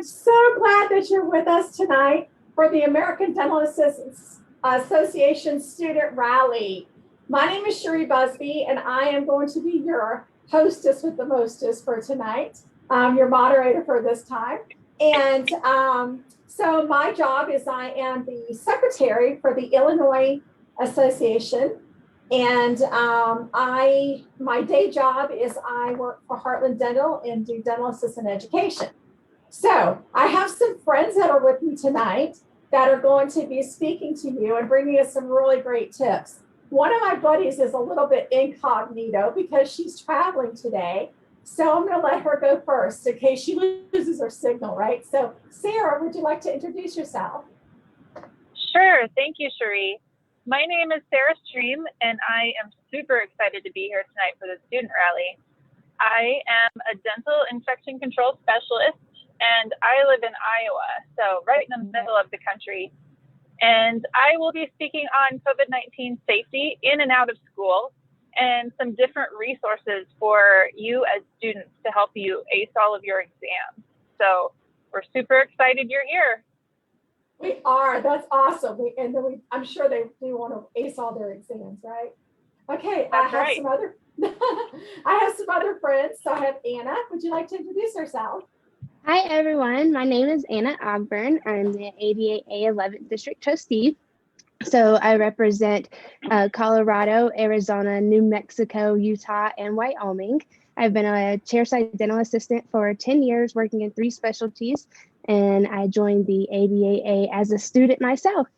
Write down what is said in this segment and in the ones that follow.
so glad that you're with us tonight for the American Dental Assistants Association Student Rally. My name is Sherry Busby, and I am going to be your hostess with the mostest for tonight, your moderator for this time. And so my job is I am the secretary for the Illinois Association. And my day job is I work for Heartland Dental and do dental assistant education. So I have some friends that are with me tonight that are going to be speaking to you and bringing us some really great tips. One of my buddies is a little bit incognito because she's traveling today. So I'm going to let her go first in case she loses her signal, right? So Sarah, would you like to introduce yourself? Sure. Thank you, Cherie. My name is Sarah Stream, and I am super excited to be here tonight for the student rally. I am a dental infection control specialist, and I live in Iowa, so right in the middle of the country. And I will be speaking on COVID-19 safety in and out of school and some different resources for you as students to help you ace all of your exams. So we're super excited you're here. We are. That's awesome. I'm sure they do want to ace all their exams, right? Okay, That's right. I have some other friends. So I have Anna. Would you like to introduce yourself? Hi, everyone. My name is Anna Agburn. I'm the ADAA 11th District Trustee. So I represent Colorado, Arizona, New Mexico, Utah, and Wyoming. I've been a chairside dental assistant for 10 years, working in 3 specialties, and I joined the ADAA as a student myself.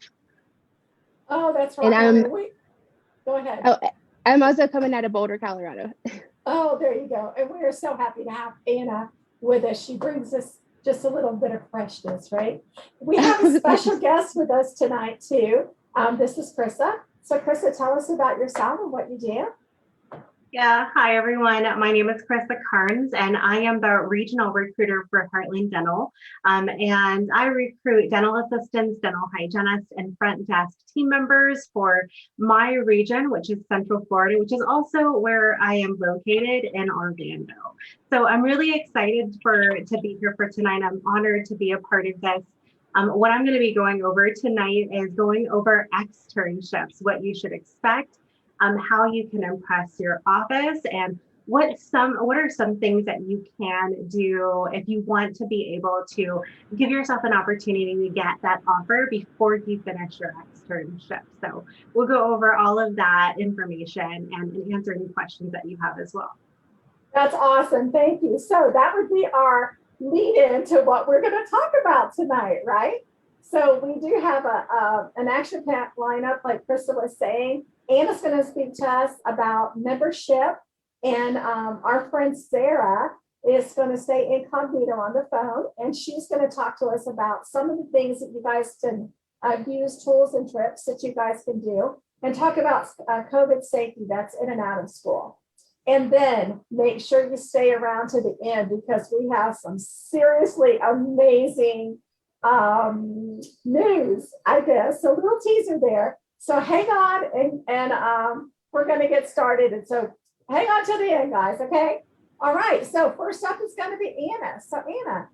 Oh, that's right. And go ahead. Oh, I'm also coming out of Boulder, Colorado. Oh, there you go. And we are so happy to have Anna with us. She brings us just a little bit of freshness, right? We have a special guest with us tonight, too. This is Krista. So, Krista, tell us about yourself and what you do. Yeah, hi everyone. My name is Krista Carnes, and I am the regional recruiter for Heartland Dental. And I recruit dental assistants, dental hygienists, and front desk team members for my region, which is Central Florida, which is also where I am located in Orlando. So I'm really excited to be here for tonight. I'm honored to be a part of this. What I'm going to be going over tonight is going over externships, what you should expect, how you can impress your office, and what are some things that you can do if you want to be able to give yourself an opportunity to get that offer before you finish your externship. So we'll go over all of that information and answer any questions that you have as well. That's awesome. Thank you. So that would be our lead into what we're going to talk about tonight, right? So we do have an action pack lineup, like Krista was saying. Anna's going to speak to us about membership, and our friend Sarah is going to stay incognito on the phone, and she's going to talk to us about some of the things that you guys can use, tools and tricks that you guys can do, and talk about COVID safety that's in and out of school. And then make sure you stay around to the end because we have some seriously amazing news, I guess. So a little teaser there. So hang on and we're going to get started. And so hang on to the end, guys. Okay. All right. So first up is going to be Anna. So Anna,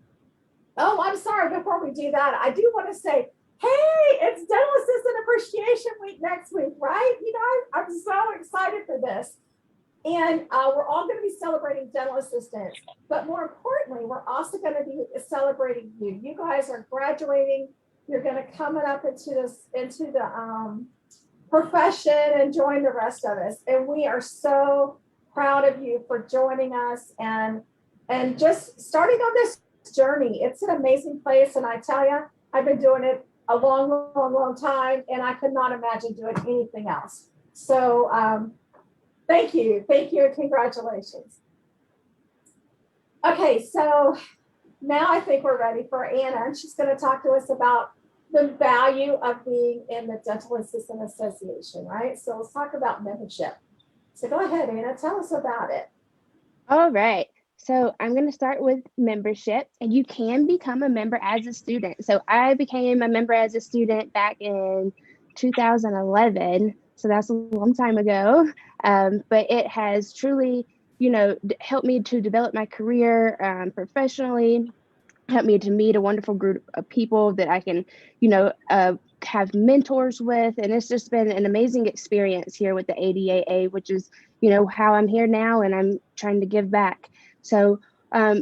oh, I'm sorry. Before we do that, I do want to say, hey, it's Dental Assistant Appreciation Week next week, right? You know, I'm so excited for this. And we're all going to be celebrating dental assistants, but more importantly, we're also going to be celebrating you. You guys are graduating. You're going to come up into the profession and join the rest of us. And we are so proud of you for joining us and just starting on this journey. It's an amazing place. And I tell you, I've been doing it a long time, and I could not imagine doing anything else. So thank you, and congratulations. Okay, so now I think we're ready for Anna, and she's going to talk to us about the value of being in the Dental Assistant Association, right? So let's talk about membership. So go ahead, Anna, tell us about it. All right. So I'm going to start with membership, and you can become a member as a student. So I became a member as a student back in 2011. So that's a long time ago. But it has truly, helped me to develop my career professionally. helped me to meet a wonderful group of people that I can, have mentors with. And it's just been an amazing experience here with the ADAA, which is, how I'm here now, and I'm trying to give back. So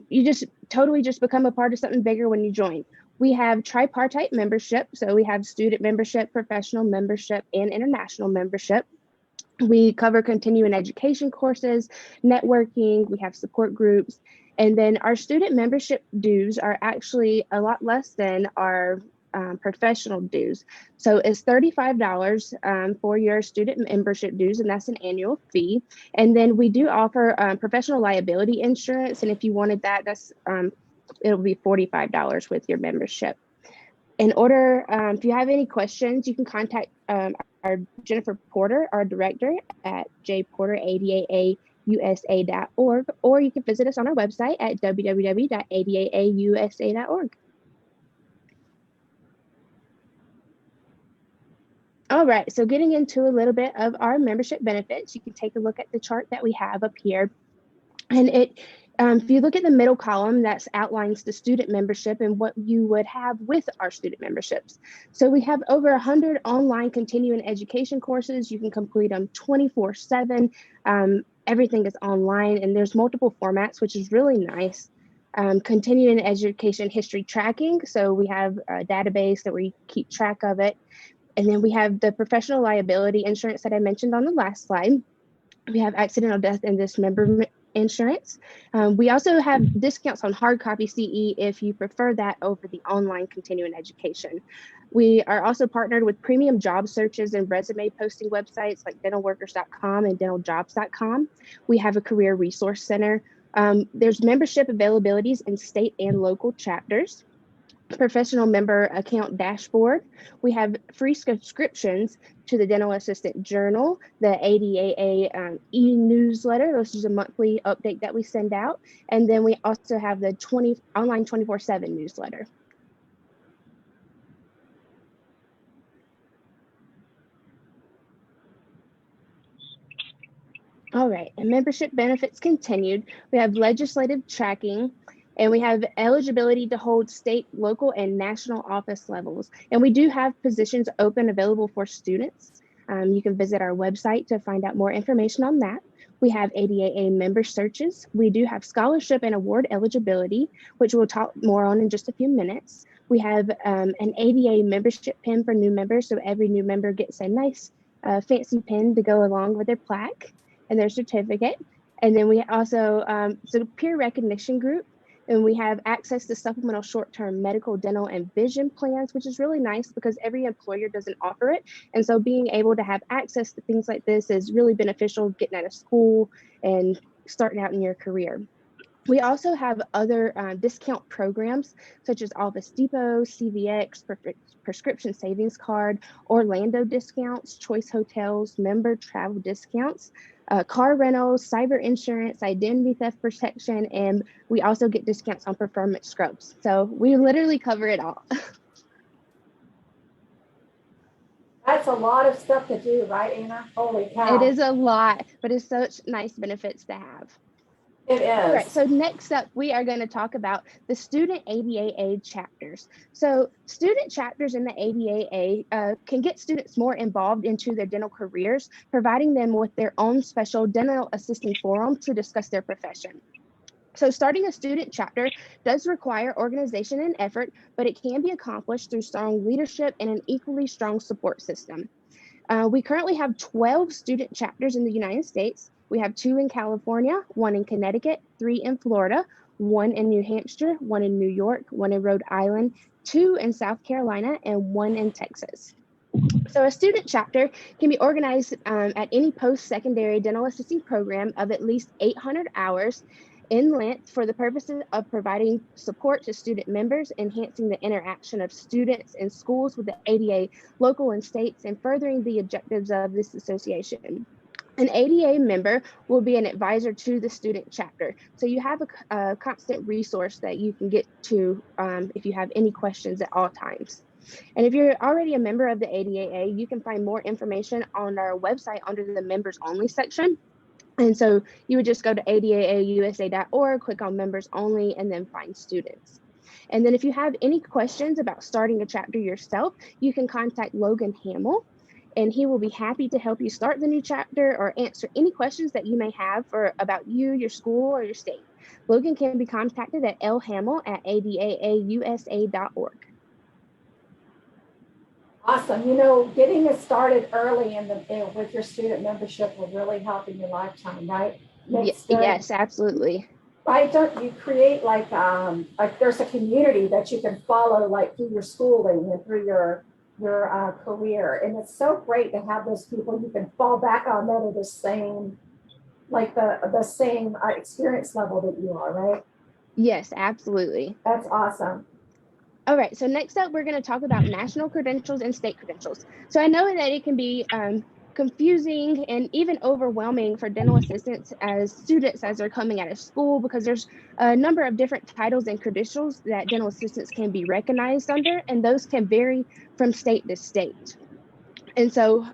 you just totally just become a part of something bigger when you join. We have tripartite membership. So we have student membership, professional membership, and international membership. We cover continuing education courses, networking, we have support groups, and then our student membership dues are actually a lot less than our professional dues. So it's $35 for your student membership dues, and that's an annual fee. And then we do offer professional liability insurance, and if you wanted that, it'll be $45 with your membership. In order, if you have any questions, you can contact our Jennifer Porter, our director, at jporter@adaausa.org, or you can visit us on our website at www.adaausa.org. All right, so getting into a little bit of our membership benefits, you can take a look at the chart that we have up here. And if you look at the middle column, that outlines the student membership and what you would have with our student memberships. So we have over 100 online continuing education courses. You can complete them 24/7. Everything is online, and there's multiple formats, which is really nice. Continuing education history tracking. So we have a database that we keep track of it. And then we have the professional liability insurance that I mentioned on the last slide. We have accidental death and dismemberment insurance. We also have discounts on hard copy CE if you prefer that over the online continuing education. We are also partnered with premium job searches and resume posting websites like dentalworkers.com and dentaljobs.com. We have a career resource center. There's membership availabilities in state and local chapters. Professional member account dashboard. We have free subscriptions to the Dental Assistant Journal, the ADAA e-newsletter, which is a monthly update that we send out. And then we also have the online 24/7 newsletter. All right, and membership benefits continued. We have legislative tracking, and we have eligibility to hold state, local, and national office levels. And we do have positions open available for students. You can visit our website to find out more information on that. We have ADAA member searches. We do have scholarship and award eligibility, which we'll talk more on in just a few minutes. We have an ADA membership pin for new members. So every new member gets a nice fancy pin to go along with their plaque and their certificate. And then we also, so peer recognition group, and we have access to supplemental short-term medical, dental, and vision plans, which is really nice because every employer doesn't offer it. And so being able to have access to things like this is really beneficial getting out of school and starting out in your career. We also have other discount programs such as Office Depot, CVX, Prescription Savings Card, Orlando discounts, Choice Hotels, member travel discounts, car rentals, cyber insurance, identity theft protection, and we also get discounts on performance scrubs. So we literally cover it all. That's a lot of stuff to do, right, Anna? Holy cow. It is a lot, but it's such nice benefits to have. It is. All right, so next up, we are going to talk about the student ADAA chapters. So student chapters in the ADAA can get students more involved into their dental careers, providing them with their own special dental assisting forum to discuss their profession. So starting a student chapter does require organization and effort, but it can be accomplished through strong leadership and an equally strong support system. We currently have 12 student chapters in the United States. We have 2 in California, 1 in Connecticut, 3 in Florida, 1 in New Hampshire, 1 in New York, 1 in Rhode Island, 2 in South Carolina, and 1 in Texas. So a student chapter can be organized at any post-secondary dental assisting program of at least 800 hours in length for the purposes of providing support to student members, enhancing the interaction of students and schools with the ADA, local and states, and furthering the objectives of this association. An ADA member will be an advisor to the student chapter. So you have a constant resource that you can get to if you have any questions at all times. And if you're already a member of the ADAA, you can find more information on our website under the members only section. And so you would just go to adaausa.org, click on members only, and then find students. And then if you have any questions about starting a chapter yourself, you can contact Logan Hamill, and he will be happy to help you start the new chapter or answer any questions that you may have about you, your school, or your state. Logan can be contacted at lhamill@adaausa.org. Awesome. You know, getting it started early with your student membership will really help in your lifetime, right? Yes, absolutely. Right? Don't you create like there's a community that you can follow like through your schooling and through your career, and it's so great to have those people you can fall back on that are the same, like the same experience level that you are, right? Yes, absolutely. That's awesome. All right, so next up, we're going to talk about national credentials and state credentials. So I know that it can be confusing and even overwhelming for dental assistants as students as they're coming out of school, because there's a number of different titles and credentials that dental assistants can be recognized under, and those can vary from state to state. And so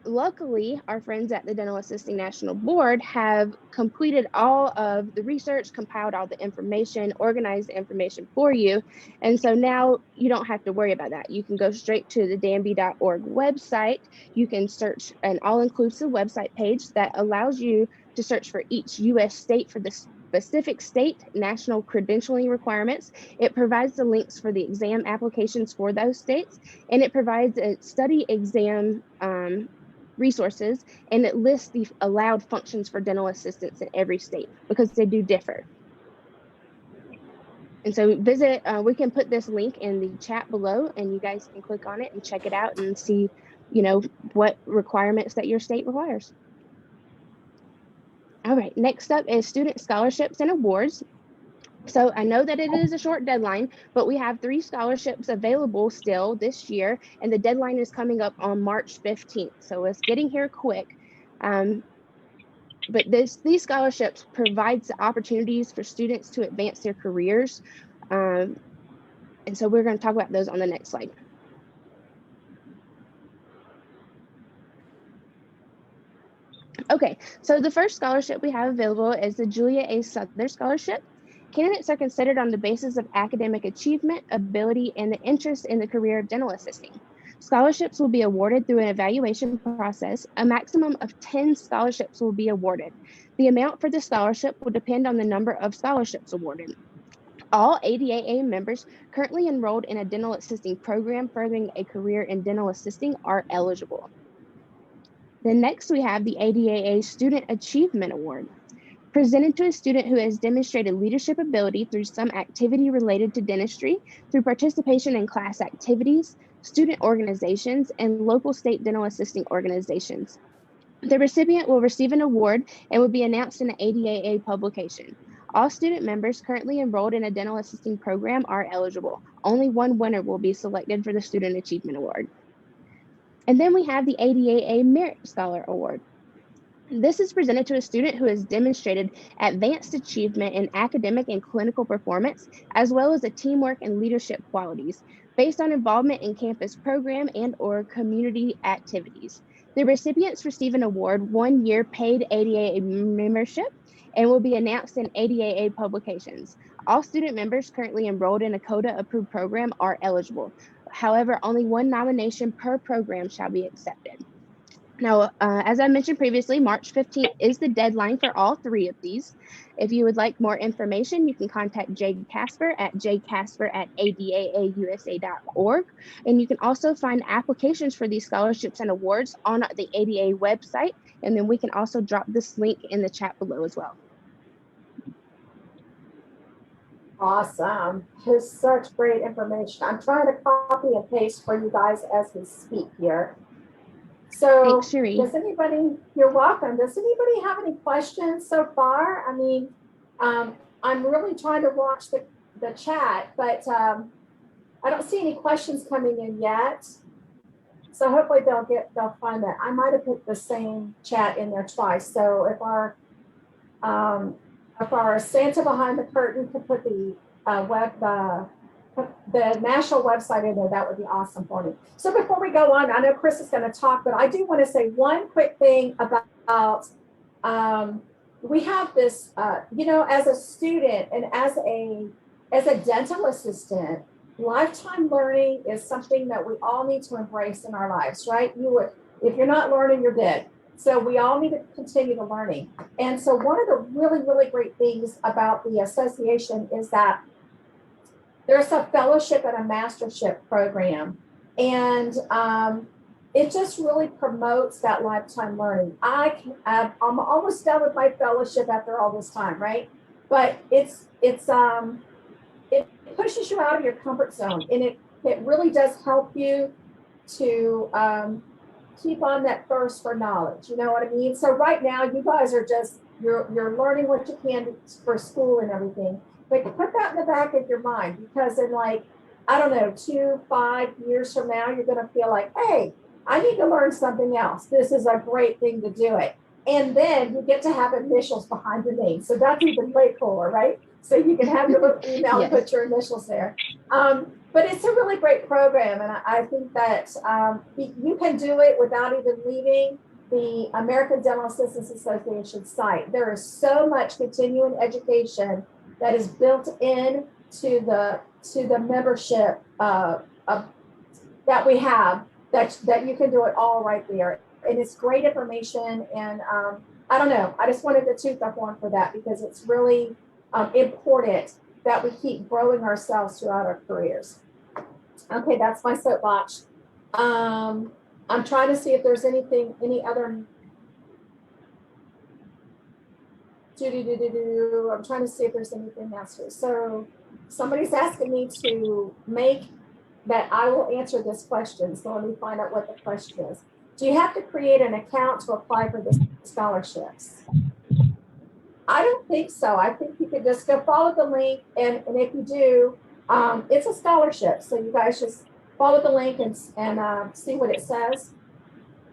luckily, our friends at the Dental Assisting National Board have completed all of the research, compiled all the information, organized the information for you. And so now you don't have to worry about that. You can go straight to the danby.org website. You can search an all-inclusive website page that allows you to search for each U.S. state for the specific state national credentialing requirements. It provides the links for the exam applications for those states, and it provides a study exam resources, and it lists the allowed functions for dental assistants in every state because they do differ. And so visit, we can put this link in the chat below, and you guys can click on it and check it out and see, you know, what requirements that your state requires. All right, next up is student scholarships and awards. So I know that it is a short deadline, but we have 3 scholarships available still this year, and the deadline is coming up on March 15th. So it's getting here quick. But these scholarships provides the opportunities for students to advance their careers. And so we're going to talk about those on the next slide. Okay, so the first scholarship we have available is the Julia A. Souther Scholarship. Candidates are considered on the basis of academic achievement, ability, and the interest in the career of dental assisting. Scholarships will be awarded through an evaluation process. A maximum of 10 scholarships will be awarded. The amount for the scholarship will depend on the number of scholarships awarded. All ADAA members currently enrolled in a dental assisting program furthering a career in dental assisting are eligible. Then next we have the ADAA Student Achievement Award. Presented to a student who has demonstrated leadership ability through some activity related to dentistry, through participation in class activities, student organizations, and local state dental assisting organizations. The recipient will receive an award and will be announced in an ADAA publication. All student members currently enrolled in a dental assisting program are eligible. Only one winner will be selected for the Student Achievement Award. And then we have the ADAA Merit Scholar Award. This is presented to a student who has demonstrated advanced achievement in academic and clinical performance, as well as the teamwork and leadership qualities, based on involvement in campus program and/or community activities. The recipients receive an award 1 year paid ADAA membership and will be announced in ADAA publications. All student members currently enrolled in a CODA approved program are eligible. However, only 1 nomination per program shall be accepted. Now, as I mentioned previously, March 15th is the deadline for all 3 of these. If you would like more information, you can contact Jay Casper at jcasper@adaausa.org. And you can also find applications for these scholarships and awards on the ADA website. And then we can also drop this link in the chat below as well. Awesome. Here's such great information. I'm trying to copy and paste for you guys as we speak here. So Thanks, Cherie. does anybody, you're welcome. Does anybody have any questions so far? I mean, I'm really trying to watch the chat, but I don't see any questions coming in yet. So hopefully they'll find that. I might have put the same chat in there twice. So if our Santa behind the curtain could put the the national website in there, that would be awesome for me. So before we go on, I know Chris is going to talk, but I do want to say one quick thing about we have this, as a student and as a dental assistant, lifetime learning is something that we all need to embrace in our lives, right? If you're not learning, you're dead. So we all need to continue to learning. And so one of the really, really great things about the association is that there's a fellowship and a mastership program. And it just really promotes that lifetime learning. I'm almost done with my fellowship after all this time, right? But it pushes you out of your comfort zone, and it really does help you to keep on that thirst for knowledge. You know what I mean? So right now, you guys are just you're learning what you can for school and everything. But put that in the back of your mind, because in like, I don't know, 2-5 years from now, you're going to feel like, hey, I need to learn something else. This is a great thing to do it. And then you get to have initials behind your name. So that's even way cooler, right? So you can have your little email and put your initials there. But it's a really great program. And I think that you can do it without even leaving the American Dental Assistants Association site. There is so much continuing education that is built in to the membership that we have, that you can do it all right there. And it's great information. And I don't know, I just wanted to toot the horn for that, because it's really important that we keep growing ourselves throughout our careers. Okay, that's my soapbox. I'm trying to see if there's any other. I'm trying to see if there's anything else here. So somebody's asking me to make that I will answer this question. So let me find out what the question is. Do you have to create an account to apply for the scholarships? I don't think so. I think you could just go follow the link, and if you do, it's a scholarship. So you guys just follow the link and see what it says.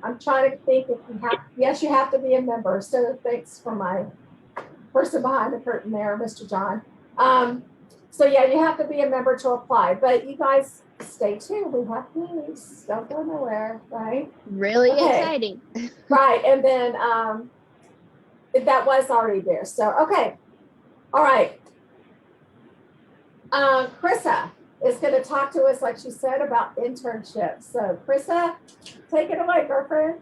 I'm trying to think if you have. Yes, you have to be a member. So thanks for my person behind the curtain there, Mr. John. So yeah, you have to be a member to apply, but you guys stay tuned. We have these. Don't go nowhere, right? Really exciting. Right, and then that was already there. So okay, all right. Krissa is going to talk to us, like she said, about internships. So Krissa, take it away, girlfriend.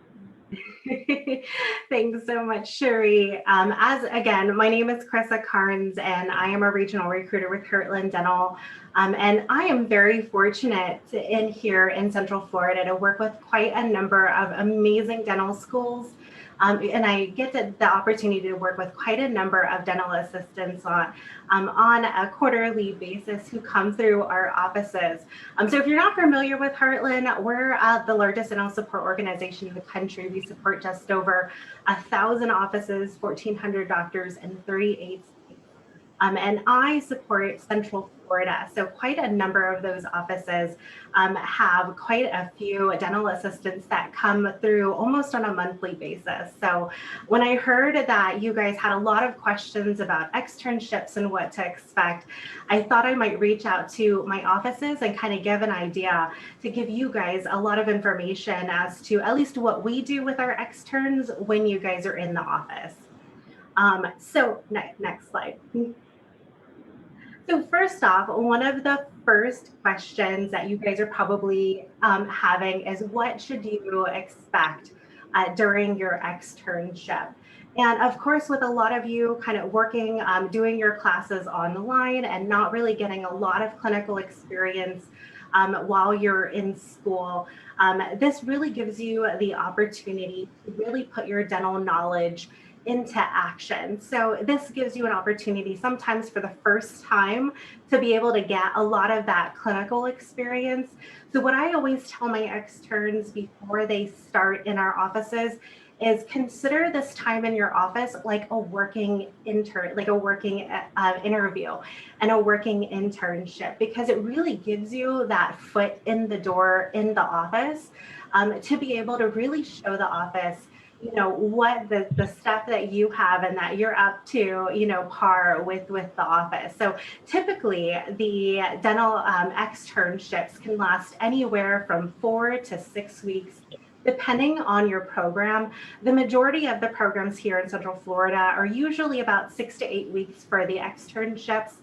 Thanks so much, Cherie. Again, my name is Krissa Carnes, and I am a regional recruiter with Heartland Dental. And I am very fortunate here in Central Florida to work with quite a number of amazing dental schools. And I get the opportunity to work with quite a number of dental assistants on a quarterly basis who come through our offices. So if you're not familiar with Heartland, we're the largest dental support organization in the country. We support just over 1,000 offices, 1,400 doctors, and 38 states. And I support Central Florida. So quite a number of those offices have quite a few dental assistants that come through almost on a monthly basis. So when I heard that you guys had a lot of questions about externships and what to expect, I thought I might reach out to my offices and kind of give an idea to give you guys a lot of information as to at least what we do with our externs when you guys are in the office. So next slide. So first off, one of the first questions that you guys are probably having is, what should you expect during your externship? And of course, with a lot of you kind of working, doing your classes online and not really getting a lot of clinical experience while you're in school, this really gives you the opportunity to really put your dental knowledge into action. So this gives you an opportunity sometimes for the first time to be able to get a lot of that clinical experience. So what I always tell my externs before they start in our offices is, consider this time in your office like a working intern, like a working interview and a working internship, because it really gives you that foot in the door in the office to be able to really show the office, you know, what the stuff that you have and that you're up to, you know, par with the office. So typically the dental externships can last anywhere from 4 to 6 weeks, Depending on your program, the majority of the programs here in Central Florida are usually about 6 to 8 weeks for the externships.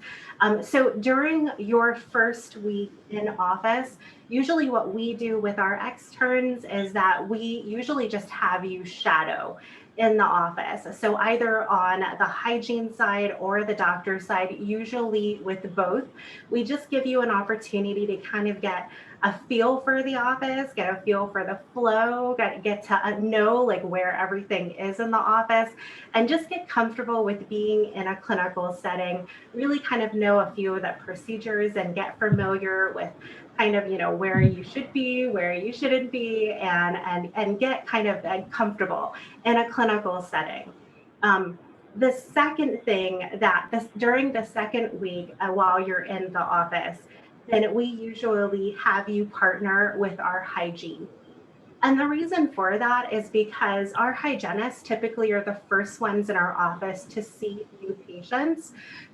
So during your first week in office, usually what we do with our externs is that we usually just have you shadow in the office. So either on the hygiene side or the doctor side, usually with both, we just give you an opportunity to kind of get a feel for the office, get a feel for the flow, get to know like where everything is in the office, and just get comfortable with being in a clinical setting, really kind of know a few of the procedures and get familiar with kind of, you know, where you should be, where you shouldn't be, and get kind of comfortable in a clinical setting. The second thing that during the second week while you're in the office, then we usually have you partner with our hygiene. And the reason for that is because our hygienists typically are the first ones in our office to see new patients.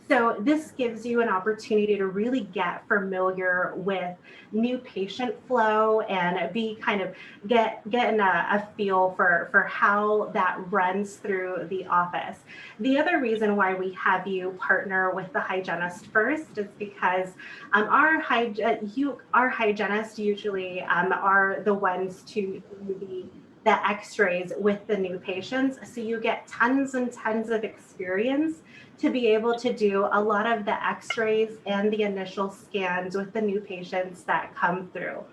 So this gives you an opportunity to really get familiar with new patient flow and be kind of getting a feel for how that runs through the office. The other reason why we have you partner with the hygienist first is because our hygienists usually are the ones to do the x-rays with the new patients. So you get tons and tons of experience to be able to do a lot of the x-rays and the initial scans with the new patients that come through.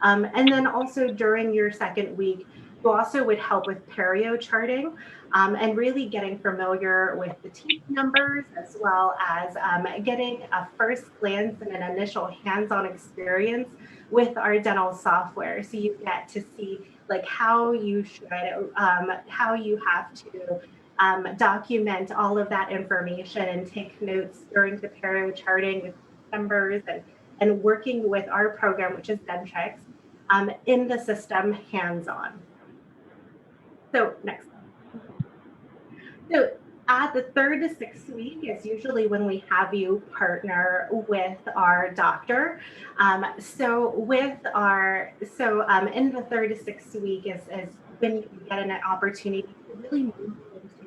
And then also during your second week, you also would help with perio charting and really getting familiar with the teeth numbers, as well as getting a first glance and an initial hands-on experience with our dental software. So you get to see like how you should, how you have to document all of that information and take notes during the perio charting with numbers and working with our program, which is Dentrix, in the system hands-on. So next. So at the 3rd to 6th week is usually when we have you partner with our doctor. So in the 3rd to 6th week is when you get an opportunity to really move into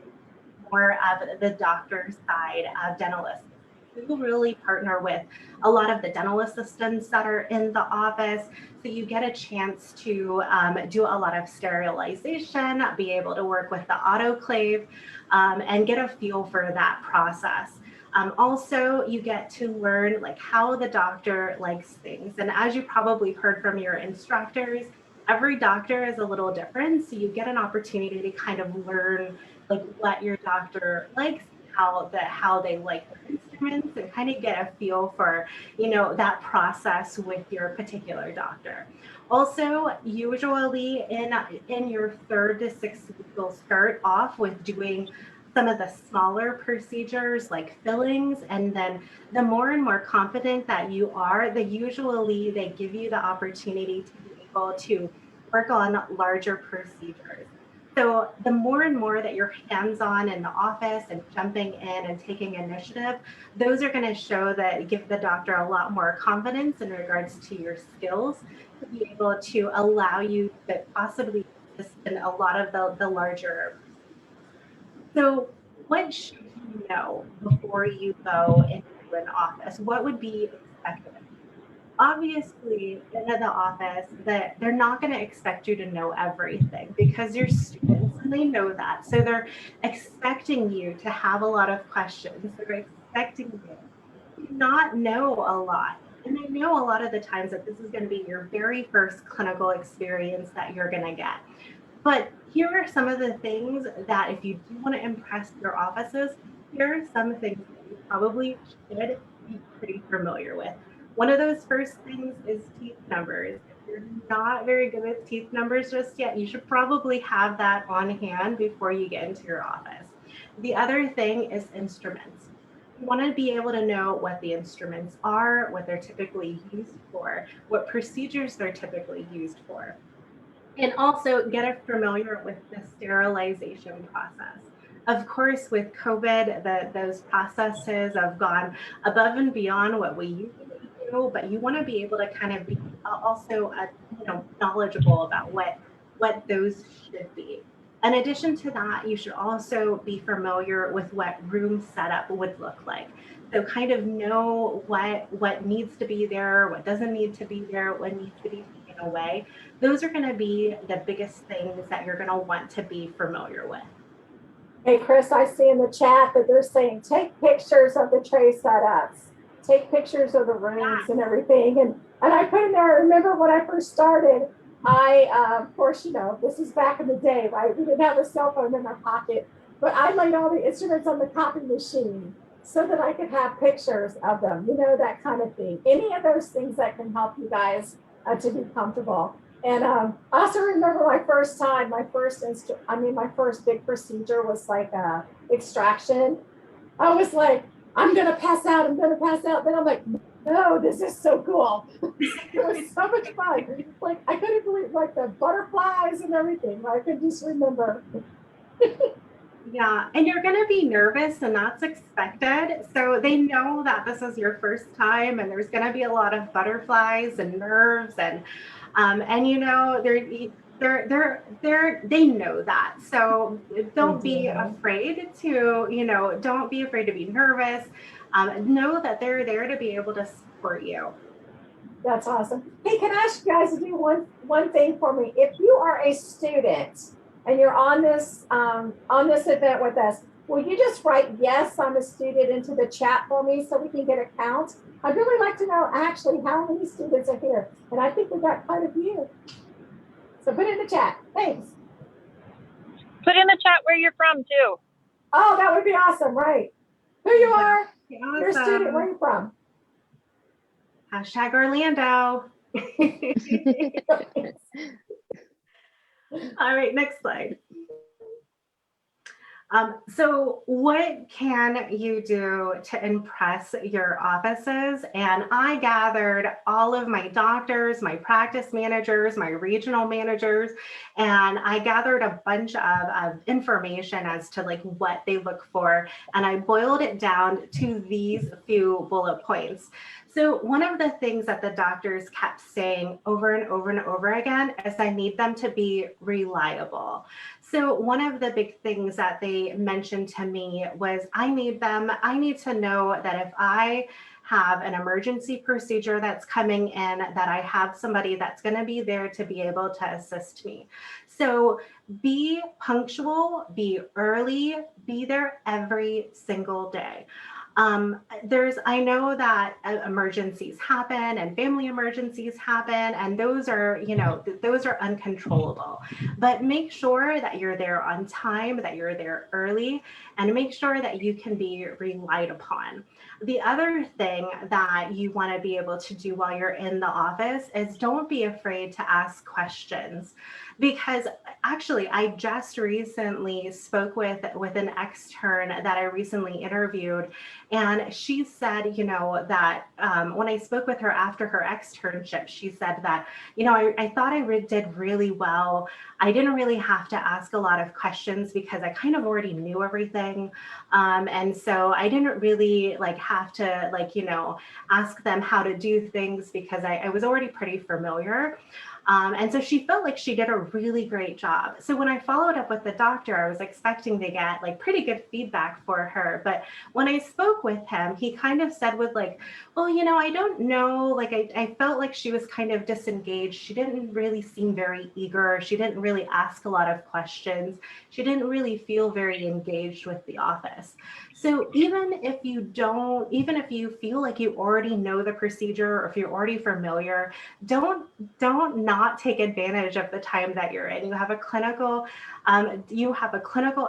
more of the doctor side of dental assistants. We will really partner with a lot of the dental assistants that are in the office. So you get a chance to do a lot of sterilization, be able to work with the autoclave, and get a feel for that process. Also, you get to learn like how the doctor likes things. And as you probably heard from your instructors, every doctor is a little different. So you get an opportunity to kind of learn like what your doctor likes, how they like their instruments, and kind of get a feel for, you know, that process with your particular doctor. Also, usually in your 3rd to 6th week, you'll start off with doing some of the smaller procedures like fillings, and then the more and more confident that you are, they give you the opportunity to be able to work on larger procedures. So the more and more that you're hands-on in the office and jumping in and taking initiative, those are going to show that give the doctor a lot more confidence in regards to your skills to be able to allow you to possibly assist in a lot of the larger. So what should you know before you go into an office? What would be expected? Obviously, in the office, that they're not going to expect you to know everything because you're students and they know that. So they're expecting you to have a lot of questions. They're expecting you to not know a lot. And they know a lot of the times that this is going to be your very first clinical experience that you're going to get. But here are some of the things that if you do want to impress your offices, here are some things that you probably should be pretty familiar with. One of those first things is teeth numbers. If you're not very good with teeth numbers just yet, you should probably have that on hand before you get into your office. The other thing is instruments. You want to be able to know what the instruments are, what they're typically used for, what procedures they're typically used for. And also get familiar with the sterilization process. Of course, with COVID, those processes have gone above and beyond what we usually do, but you want to be able to kind of be also knowledgeable about what what those should be. In addition to that, you should also be familiar with what room setup would look like. So kind of know what needs to be there, what doesn't need to be there, what needs to be taken away. Those are going to be the biggest things that you're going to want to be familiar with. Hey, Chris, I see in the chat that they're saying, take pictures of the tray setups, take pictures of the rooms and everything. And I put in there, I remember when I first started, of course, you know, this is back in the day, right? We didn't have a cell phone in our pocket, but I laid all the instruments on the copy machine so that I could have pictures of them, you know, that kind of thing. Any of those things that can help you guys to be comfortable. And I also remember my first time, my first big procedure was like extraction. I was like, I'm gonna pass out. Then I'm like, no, this is so cool. It was so much fun. Like I couldn't believe like the butterflies and everything. I could just remember. Yeah, and you're going to be nervous, and that's expected. So they know that this is your first time, and there's going to be a lot of butterflies and nerves, and you know they know that. So don't be afraid to don't be afraid to be nervous. Know that they're there to be able to support you. That's awesome. Hey, can I ask you guys to do one thing for me? If you are a student and you're on this event with us, will you just write yes, I'm a student into the chat for me so we can get a count? I'd really like to know actually how many students are here. And I think we've got quite a few. So put it in the chat. Thanks. Put in the chat where you're from too. Oh, that would be awesome, right? Who you are? Awesome. You're a student, where are you from? Hashtag Orlando. All right, next slide. So what can you do to impress your offices? And I gathered all of my doctors, my practice managers, my regional managers, and I gathered a bunch of information as to like what they look for. And I boiled it down to these few bullet points. So one of the things that the doctors kept saying over and over and over again is I need them to be reliable. So one of the big things that they mentioned to me was I need to know that if I have an emergency procedure that's coming in, that I have somebody that's going to be there to be able to assist me. So be punctual, be early, be there every single day. I know that emergencies happen and family emergencies happen, and those are uncontrollable, but make sure that you're there on time, that you're there early, and make sure that you can be relied upon. The other thing that you want to be able to do while you're in the office is don't be afraid to ask questions, because actually I just recently spoke with an extern that I recently interviewed, and she said, that when I spoke with her after her externship, she said that, I thought I did really well. I didn't really have to ask a lot of questions because I kind of already knew everything. And so I didn't really have to ask them how to do things because I was already pretty familiar. And so she felt like she did a really great job. So when I followed up with the doctor, I was expecting to get pretty good feedback for her. But when I spoke with him, he kind of said well, I don't know, I felt like she was kind of disengaged. She didn't really seem very eager. She didn't really ask a lot of questions. She didn't really feel very engaged with the office. So even if you feel like you already know the procedure, or if you're already familiar, don't not take advantage of the time that you're in. You have a clinical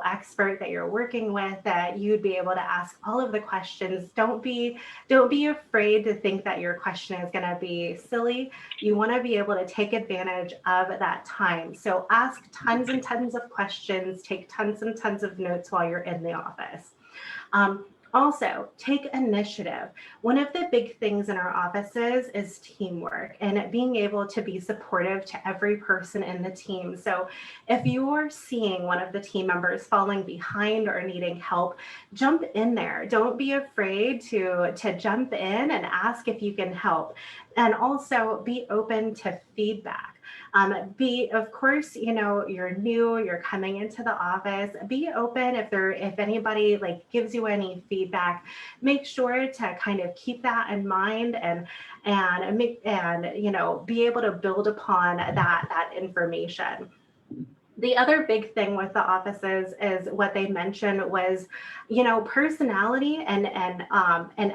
expert that you're working with that you'd be able to ask all of the questions. Don't be afraid to think that your question is going to be silly. You want to be able to take advantage of that time. So ask tons and tons of questions, take tons and tons of notes while you're in the office. Also, take initiative. One of the big things in our offices is teamwork and being able to be supportive to every person in the team. So if you're seeing one of the team members falling behind or needing help, jump in there. Don't be afraid to jump in and ask if you can help. And also be open to feedback. Of course, you're new, you're coming into the office, be open if anybody like gives you any feedback, make sure to kind of keep that in mind and be able to build upon that information. The other big thing with the offices is what they mentioned was, personality and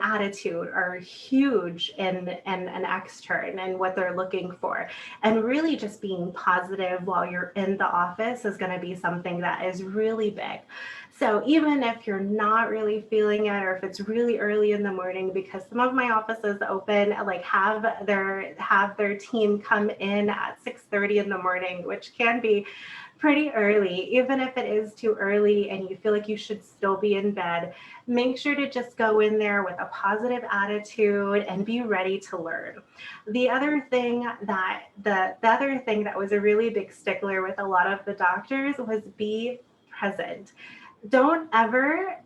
attitude are huge in an extern and what they're looking for. And really just being positive while you're in the office is going to be something that is really big. So even if you're not really feeling it, or if it's really early in the morning, because some of my offices open, like have their team come in at 6:30 in the morning, which can be pretty early. Even if it is too early and you feel like you should still be in bed, make sure to just go in there with a positive attitude and be ready to learn. The other thing that was a really big stickler with a lot of the doctors was be present. Don't ever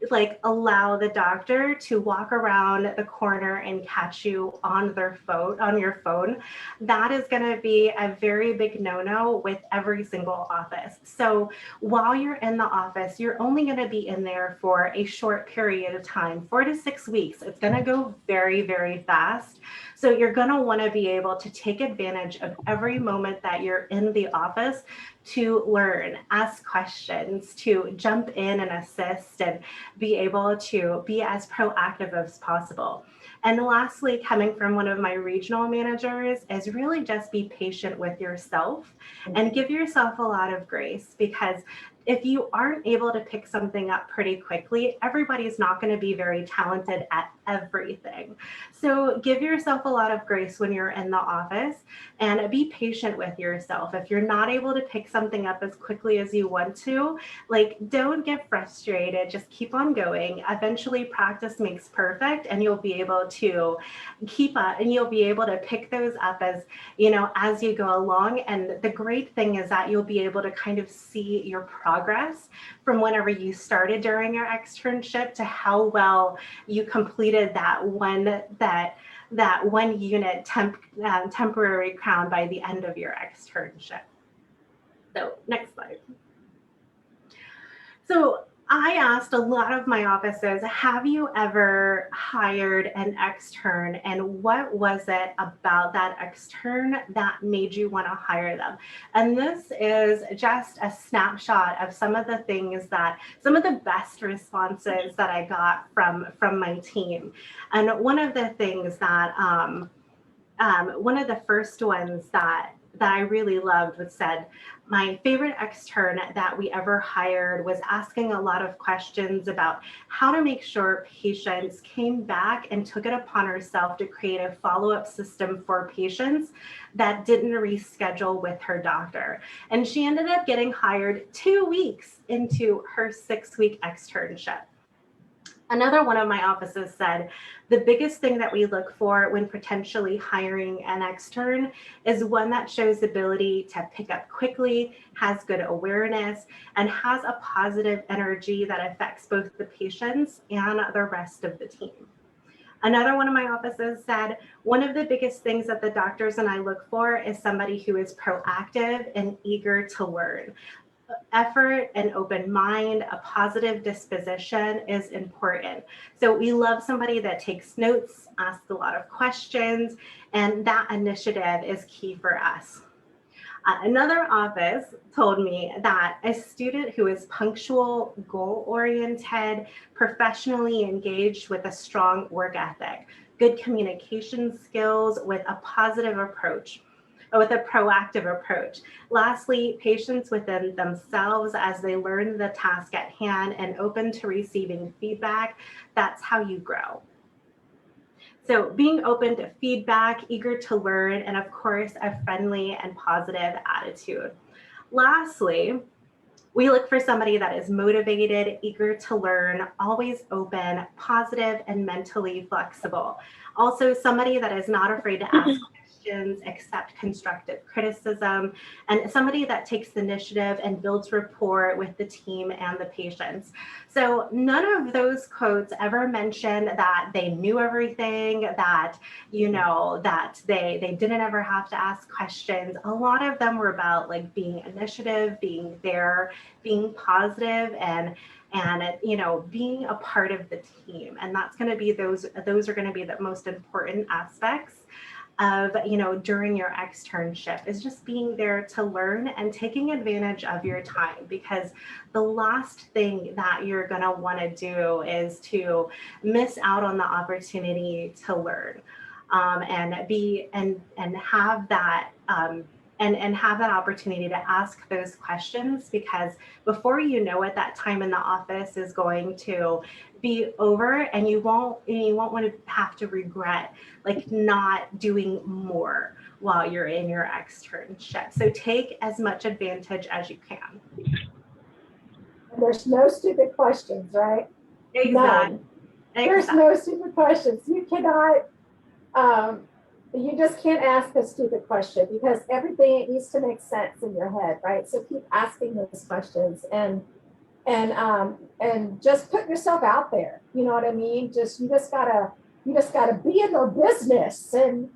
allow the doctor to walk around the corner and catch you on your phone. That is going to be a very big no-no with every single office. So while you're in the office, you're only going to be in there for a short period of time, 4 to 6 weeks. It's going to go very, very fast. So you're going to want to be able to take advantage of every moment that you're in the office to learn, ask questions, to jump in and assist, and be able to be as proactive as possible. And lastly, coming from one of my regional managers, is really just be patient with yourself and give yourself a lot of grace, because if you aren't able to pick something up pretty quickly, everybody's not going to be very talented at everything. So give yourself a lot of grace when you're in the office and be patient with yourself. If you're not able to pick something up as quickly as you want to, don't get frustrated, just keep on going. Eventually practice makes perfect, and you'll be able to keep up and you'll be able to pick those up as you go along. And the great thing is that you'll be able to kind of see your progress from whenever you started during your externship to how well you completed that one unit temporary crown by the end of your externship. So next slide. So I asked a lot of my offices, have you ever hired an extern, and what was it about that extern that made you want to hire them? And this is just a snapshot of some of the best responses that I got from my team. And one of the things that, one of the first ones that I really loved was said, my favorite extern that we ever hired was asking a lot of questions about how to make sure patients came back and took it upon herself to create a follow-up system for patients that didn't reschedule with her doctor. And she ended up getting hired 2 weeks into her 6-week externship. Another one of my offices said, the biggest thing that we look for when potentially hiring an extern is one that shows ability to pick up quickly, has good awareness, and has a positive energy that affects both the patients and the rest of the team. Another one of my offices said, one of the biggest things that the doctors and I look for is somebody who is proactive and eager to learn. Effort, an open mind, a positive disposition is important. So we love somebody that takes notes, asks a lot of questions, and that initiative is key for us. Another office told me that a student who is punctual, goal-oriented, professionally engaged with a strong work ethic, good communication skills with a positive approach, with a proactive approach. Lastly, patience within themselves as they learn the task at hand and open to receiving feedback. That's how you grow. So being open to feedback, eager to learn, and of course, a friendly and positive attitude. Lastly, we look for somebody that is motivated, eager to learn, always open, positive, and mentally flexible. Also, somebody that is not afraid to ask questions questions, accept constructive criticism, and somebody that takes the initiative and builds rapport with the team and the patients. So none of those quotes ever mention that they knew everything, that, you know, that they didn't ever have to ask questions. A lot of them were about like being initiative, being there, being positive, and you know, being a part of the team. And that's going to be those are going to be the most important aspects of, you know, during your externship, is just being there to learn and taking advantage of your time, because the last thing that you're going to want to do is to miss out on the opportunity to learn, and be and have that and have that opportunity to ask those questions, because before you know it, that time in the office is going to be over, and you won't want to have to regret like not doing more while you're in your externship. So take as much advantage as you can. And there's no stupid questions, right? Exactly. None. There's no stupid questions. You cannot, you just can't ask a stupid question, because everything, it needs to make sense in your head, right? So keep asking those questions, and just put yourself out there. You know what I mean? You just gotta be in their business and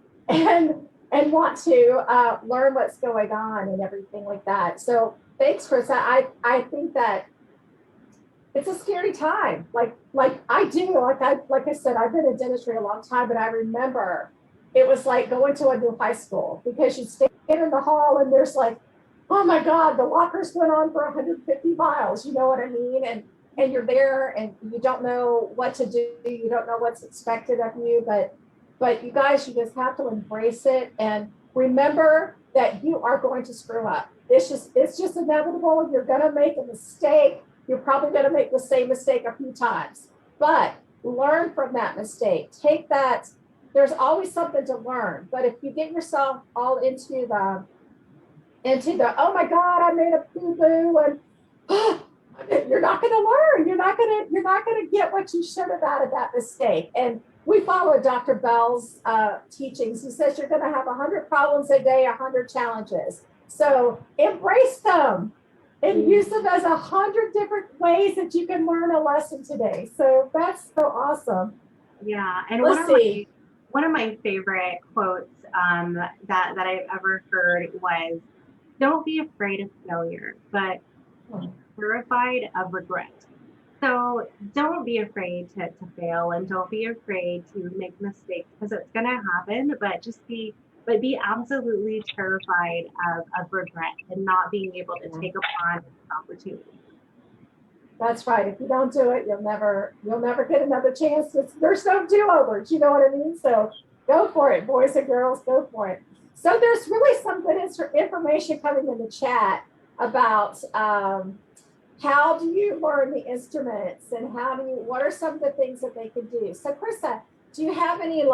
want to learn what's going on and everything like that. So thanks, Chris. I think that it's a scary time. Like I said, I've been in dentistry a long time, but I remember it was like going to a new high school, because you stand in the hall and there's like, oh my God, the lockers went on for 150 miles. You know what I mean? And you're there and you don't know what to do. You don't know what's expected of you, but you guys, you just have to embrace it and remember that you are going to screw up. It's just inevitable. You're going to make a mistake. You're probably going to make the same mistake a few times, but learn from that mistake. Take that. There's always something to learn. But if you get yourself all into the, oh my God, I made a boo-boo, and you're not going to learn. You're not going to get what you should have out of that mistake. And we follow Dr. Bell's teachings. He says you're going to have 100 problems a day, 100 challenges. So embrace them and use them as 100 different ways that you can learn a lesson today. So that's so awesome. Yeah, and one of my favorite quotes that I've ever heard was, "Don't be afraid of failure, but be terrified of regret." So don't be afraid to fail, and don't be afraid to make mistakes, because it's going to happen, but be absolutely terrified of regret and not being able to take upon this opportunity. That's right. If you don't do it, you'll never get another chance. There's no do-overs, you know what I mean? So go for it, boys and girls, go for it. So there's really some good information coming in the chat about how do you learn the instruments, and what are some of the things that they can do? So Krista, do you have any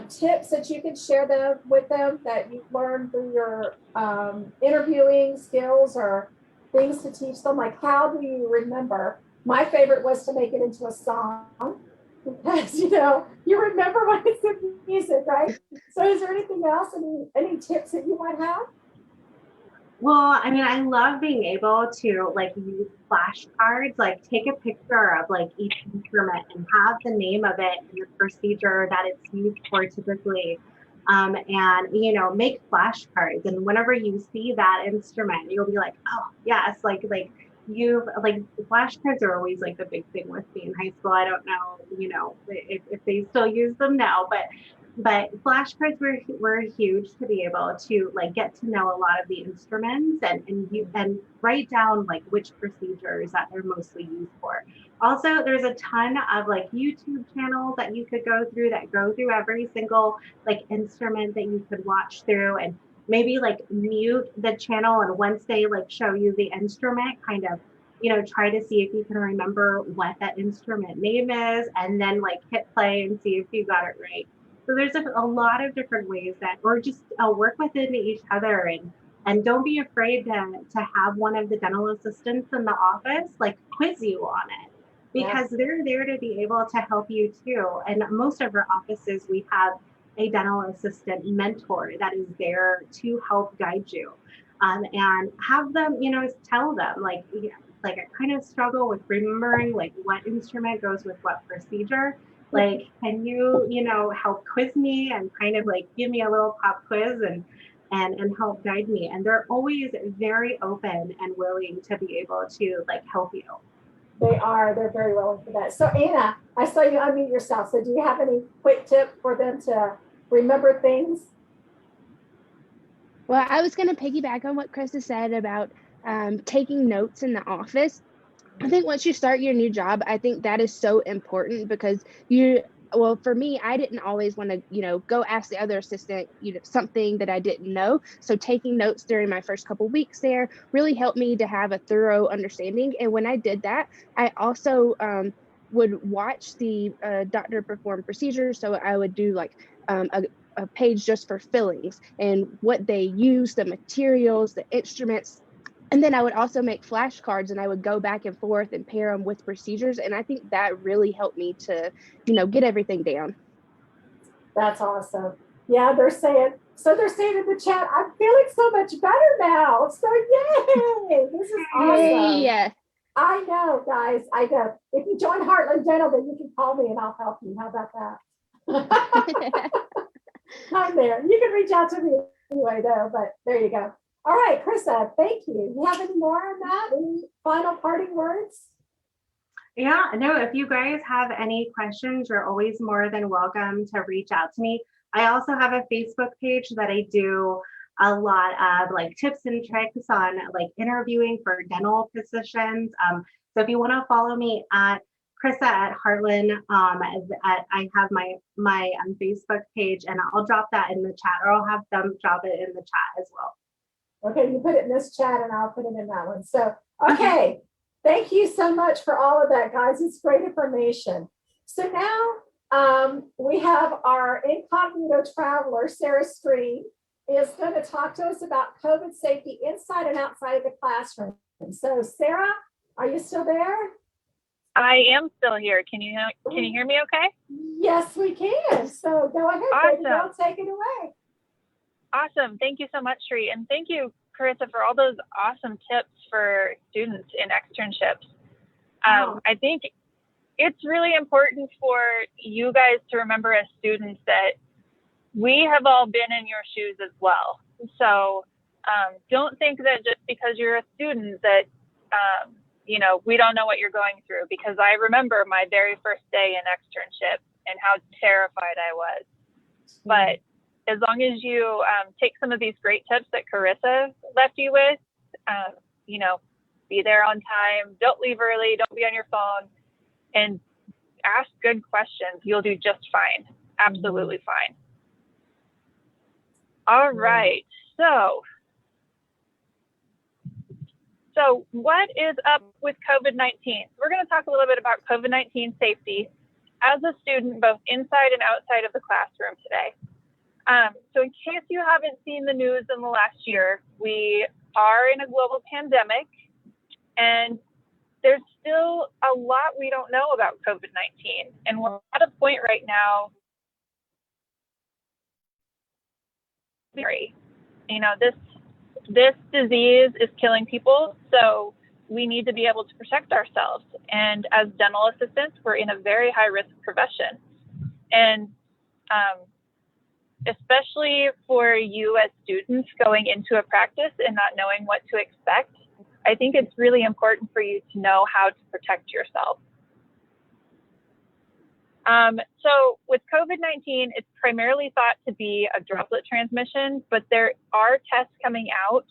tips that you can share with them that you've learned through your interviewing skills, or things to teach them? Like, how do you remember? My favorite was to make it into a song, because you remember when it's in music, right? So is there anything else, any tips that you might have? Well, I mean, I love being able to use flashcards, take a picture of each instrument and have the name of it and the procedure that it's used for typically, and make flashcards. And whenever you see that instrument, you'll be like, oh yes, flashcards are always the big thing with me in high school. I don't know, if they still use them now, but flashcards were huge to be able to get to know a lot of the instruments and write down which procedures that they're mostly used for. Also, there's a ton of YouTube channels that you could go through every single instrument that you could watch through, and maybe mute the channel, and once they show you the instrument, kind of try to see if you can remember what that instrument name is, and then hit play and see if you got it right. So there's a lot of different ways or just work within each other, and don't be afraid to have one of the dental assistants in the office quiz you on it, because they're there to be able to help you too. And most of our offices, we have a dental assistant mentor that is there to help guide you. And have them, tell them like I kind of struggle with remembering like what instrument goes with what procedure. Like, can you, help quiz me and kind of like give me a little pop quiz and help guide me. And they're always very open and willing to be able to like help you. They're very willing for that. So Anna, I saw you unmute yourself. So do you have any quick tip for them to remember things? Well, I was going to piggyback on what Krista said about taking notes in the office. I think once you start your new job, I think that is so important because for me, I didn't always want to, go ask the other assistant, something that I didn't know. So taking notes during my first couple weeks there really helped me to have a thorough understanding. And when I did that, I also would watch the doctor perform procedures. So I would do like a page just for fillings and what they use, the materials, the instruments. And then I would also make flashcards and I would go back and forth and pair them with procedures. And I think that really helped me to, get everything down. That's awesome. Yeah, they're saying in the chat, I'm feeling so much better now. So yay, this is awesome. Yeah. I know, guys, I know. If you join Heartland Dental, then you can call me and I'll help you. How about that? I'm there. You can reach out to me anyway, though, but there you go. All right, Krista, thank you. You have any more on that? Any final parting words? Yeah, no, if you guys have any questions, you're always more than welcome to reach out to me. I also have a Facebook page that I do a lot of like tips and tricks on like interviewing for dental positions. So if you want to follow me at Krista at Heartland, I have my Facebook page, and I'll drop that in the chat, or I'll have them drop it in the chat as well. Okay, you put it in this chat and I'll put it in that one. So, okay. Thank you so much for all of that, guys. It's great information. So now we have our incognito traveler, Sarah Stream, is going to talk to us about COVID safety inside and outside of the classroom. So Sarah, are you still there? I am still here. Can you hear me okay? Yes, we can. So go ahead, awesome. Baby girl, take it away. Awesome. Thank you so much, Sri. And thank you, Carissa, for all those awesome tips for students in externships. I think it's really important for you guys to remember as students that we have all been in your shoes as well. So don't think that just because you're a student that, we don't know what you're going through, because I remember my very first day in externship and how terrified I was. But as long as you take some of these great tips that Carissa left you with, be there on time, don't leave early, don't be on your phone, and ask good questions, you'll do just fine. Absolutely fine. All right. So what is up with COVID-19? We're going to talk a little bit about COVID-19 safety as a student, both inside and outside of the classroom today. So in case you haven't seen the news in the last year, we are in a global pandemic, and there's still a lot we don't know about COVID-19. And we're at a point right now, this disease is killing people, so we need to be able to protect ourselves. And as dental assistants, we're in a very high risk profession. And especially for you as students going into a practice and not knowing what to expect, I think it's really important for you to know how to protect yourself. So with COVID-19, it's primarily thought to be a droplet transmission, but there are tests coming out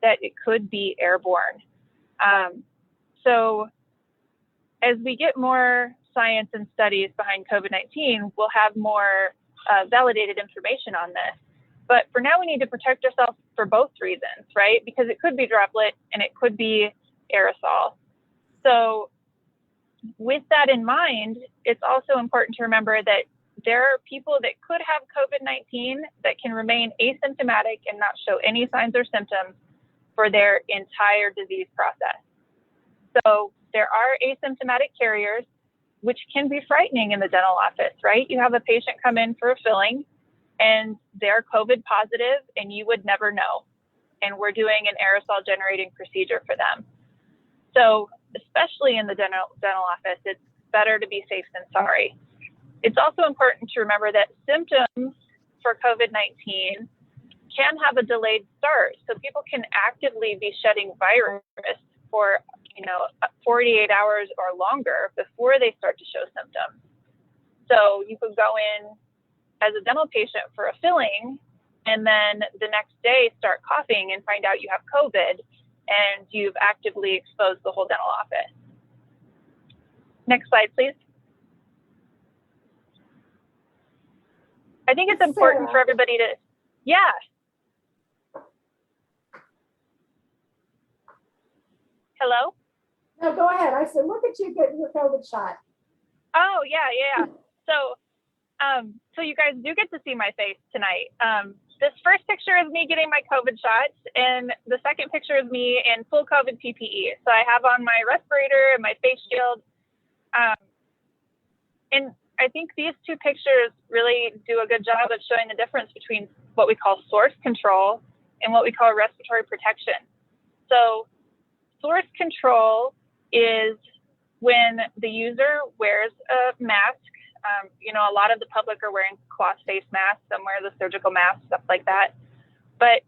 that it could be airborne. So as we get more science and studies behind COVID-19, we'll have more validated information on this. But for now, we need to protect ourselves for both reasons, right? Because it could be droplet and it could be aerosol. So with that in mind, it's also important to remember that there are people that could have COVID-19 that can remain asymptomatic and not show any signs or symptoms for their entire disease process. So there are asymptomatic carriers, which can be frightening in the dental office, right? You have a patient come in for a filling, and they're COVID positive and you would never know. And we're doing an aerosol generating procedure for them. So especially in the dental office, it's better to be safe than sorry. It's also important to remember that symptoms for COVID-19 can have a delayed start. So people can actively be shedding virus for 48 hours or longer before they start to show symptoms. So you could go in as a dental patient for a filling and then the next day start coughing and find out you have COVID and you've actively exposed the whole dental office. Next slide, please. I think it's important for everybody to, yeah. Hello? No, go ahead. I said, look at you getting your COVID shot. Oh, yeah. So you guys do get to see my face tonight. This first picture is me getting my COVID shot, and the second picture is me in full COVID PPE. So I have on my respirator and my face shield. And I think these two pictures really do a good job of showing the difference between what we call source control and what we call respiratory protection. So source control is when the user wears a mask. A lot of the public are wearing cloth face masks, some wear the surgical mask, stuff like that. But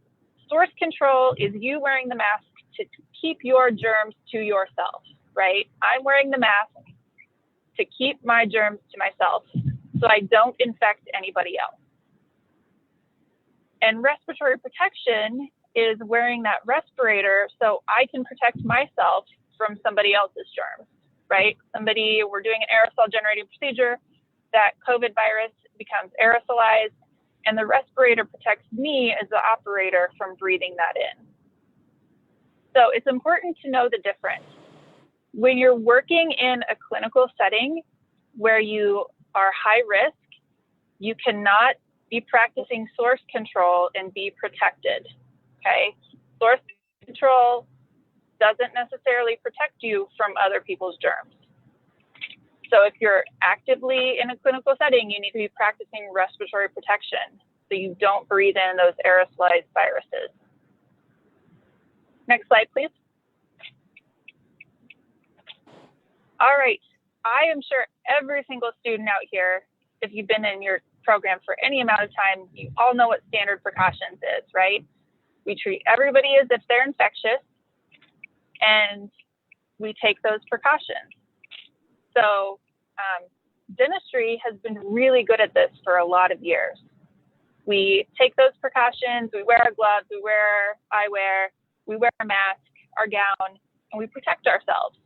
source control is you wearing the mask to keep your germs to yourself, right? I'm wearing the mask to keep my germs to myself so I don't infect anybody else. And respiratory protection is wearing that respirator so I can protect myself from somebody else's germs, right? We're doing an aerosol generating procedure, that COVID virus becomes aerosolized, and the respirator protects me as the operator from breathing that in. So it's important to know the difference. When you're working in a clinical setting where you are high risk, you cannot be practicing source control and be protected, okay? Source control doesn't necessarily protect you from other people's germs. So if you're actively in a clinical setting, you need to be practicing respiratory protection so you don't breathe in those aerosolized viruses. Next slide, please. All right, I am sure every single student out here, if you've been in your program for any amount of time, you all know what standard precautions is, right? We treat everybody as if they're infectious, and we take those precautions. So dentistry has been really good at this for a lot of years. We take those precautions, we wear our gloves, we wear eyewear, we wear a mask, our gown, and we protect ourselves.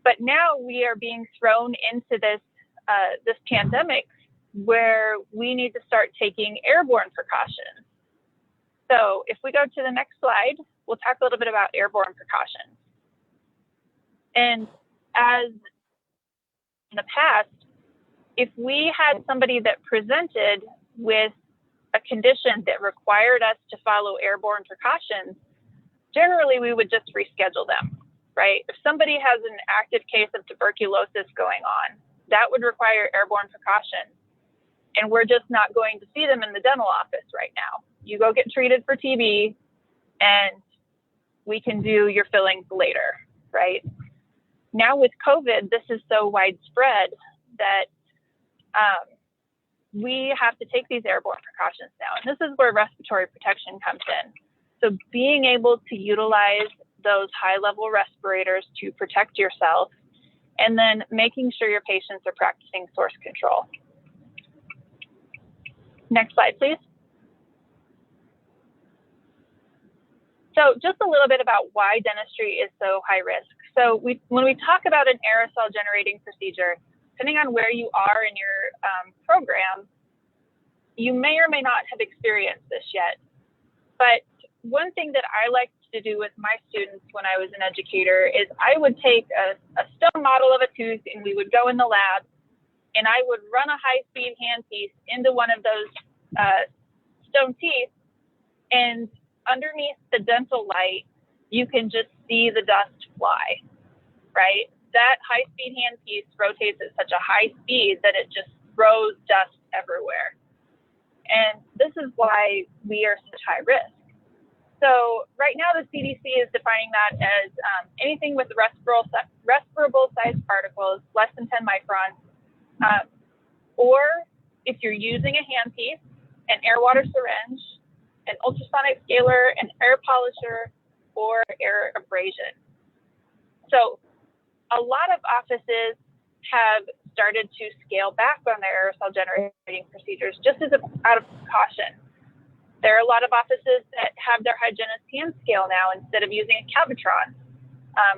But now we are being thrown into this pandemic where we need to start taking airborne precautions. So if we go to the next slide, we'll talk a little bit about airborne precautions. And as in the past, if we had somebody that presented with a condition that required us to follow airborne precautions, generally we would just reschedule them, right? If somebody has an active case of tuberculosis going on, that would require airborne precautions. And we're just not going to see them in the dental office right now. You go get treated for TB and we can do your fillings later, right? Now with COVID, this is so widespread that we have to take these airborne precautions now. And this is where respiratory protection comes in. So being able to utilize those high-level respirators to protect yourself, and then making sure your patients are practicing source control. Next slide, please. So just a little bit about why dentistry is so high risk. So when we talk about an aerosol generating procedure, depending on where you are in your program, you may or may not have experienced this yet. But one thing that I like to do with my students when I was an educator is I would take a stone model of a tooth and we would go in the lab and I would run a high-speed handpiece into one of those stone teeth, and underneath the dental light, you can just see the dust fly, right? That high-speed handpiece rotates at such a high speed that it just throws dust everywhere. And this is why we are such high risk. So right now the CDC is defining that as anything with respirable sized particles less than 10 microns, or if you're using a handpiece, an air water syringe, an ultrasonic scaler, an air polisher, or air abrasion. So a lot of offices have started to scale back on their aerosol generating procedures just as out of precaution. There are a lot of offices that have their hygienist hand scale now instead of using a Cavitron.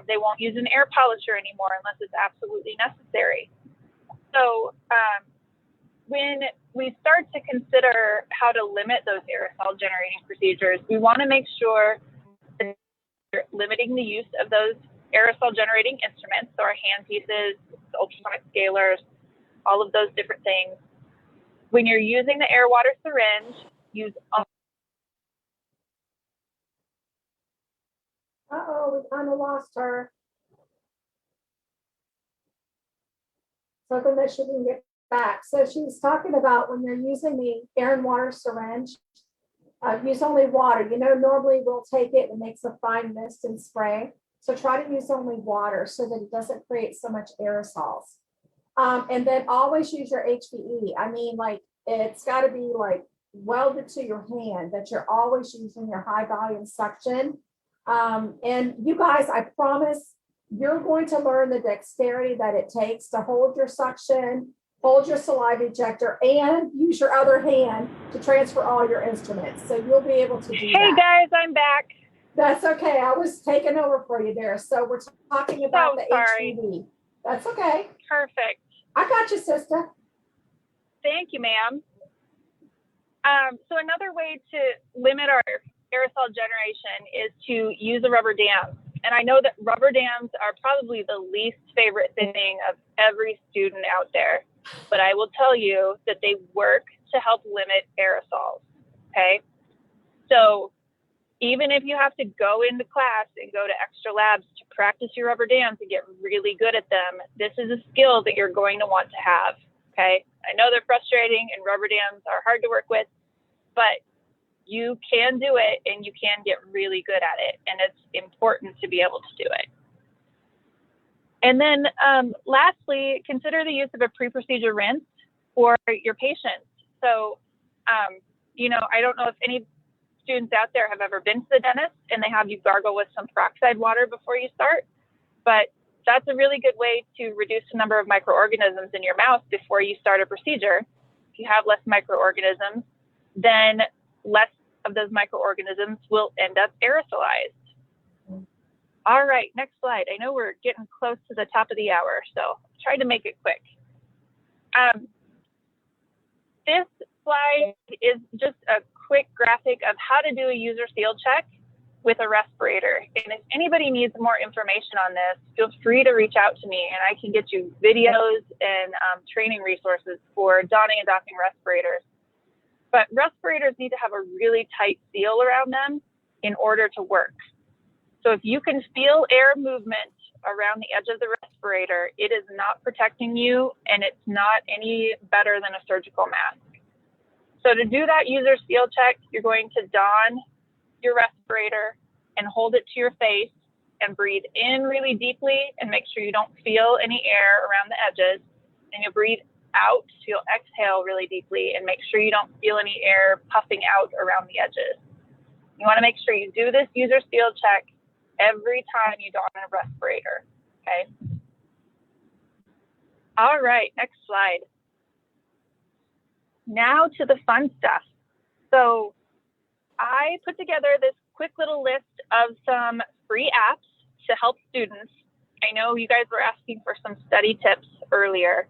They won't use an air polisher anymore unless it's absolutely necessary. So when we start to consider how to limit those aerosol generating procedures, we want to make sure that we're limiting the use of those aerosol generating instruments, so our hand pieces, ultrasonic scalers, all of those different things. When you're using the air water syringe, use Uh-oh, we kind of lost her. So then that she can get back. So she was talking about when you're using the air and water syringe, use only water. You know, normally we'll take it and makes a fine mist and spray. So try to use only water so that it doesn't create so much aerosols. And then always use your HVE. I mean, like, it's got to be like welded to your hand that you're always using your high volume suction. And you guys, I promise you're going to learn the dexterity that it takes to hold your suction, hold your saliva ejector, and use your other hand to transfer all your instruments. So you'll be able to do that. Hey guys, I'm back. That's okay. I was taking over for you there. So we're talking about the HVE. That's okay. Perfect. I got you, sister. Thank you, ma'am. So another way to limit our aerosol generation is to use a rubber dam. And I know that rubber dams are probably the least favorite thing of every student out there, but I will tell you that they work to help limit aerosols, okay? So even if you have to go into class and go to extra labs to practice your rubber dams and get really good at them, this is a skill that you're going to want to have, okay? I know they're frustrating and rubber dams are hard to work with, but you can do it and you can get really good at it. And it's important to be able to do it. And then lastly, consider the use of a pre-procedure rinse for your patients. So, you know, I don't know if any students out there have ever been to the dentist and they have you gargle with some peroxide water before you start, but that's a really good way to reduce the number of microorganisms in your mouth before you start a procedure. If you have less microorganisms, then less of those microorganisms will end up aerosolized. All right, next slide. I know we're getting close to the top of the hour, so try to make it quick. This slide is just a quick graphic of how to do a user seal check with a respirator. And if anybody needs more information on this, feel free to reach out to me and I can get you videos and training resources for donning and docking respirators. But respirators need to have a really tight seal around them in order to work. So if you can feel air movement around the edge of the respirator, it is not protecting you and it's not any better than a surgical mask. So to do that user seal check, you're going to don your respirator and hold it to your face and breathe in really deeply and make sure you don't feel any air around the edges. And you'll breathe out, so you'll exhale really deeply and make sure you don't feel any air puffing out around the edges. You want to make sure you do this user seal check every time you don a respirator, okay? All right, next slide. Now to the fun stuff. So I put together this quick little list of some free apps to help students. I know you guys were asking for some study tips earlier.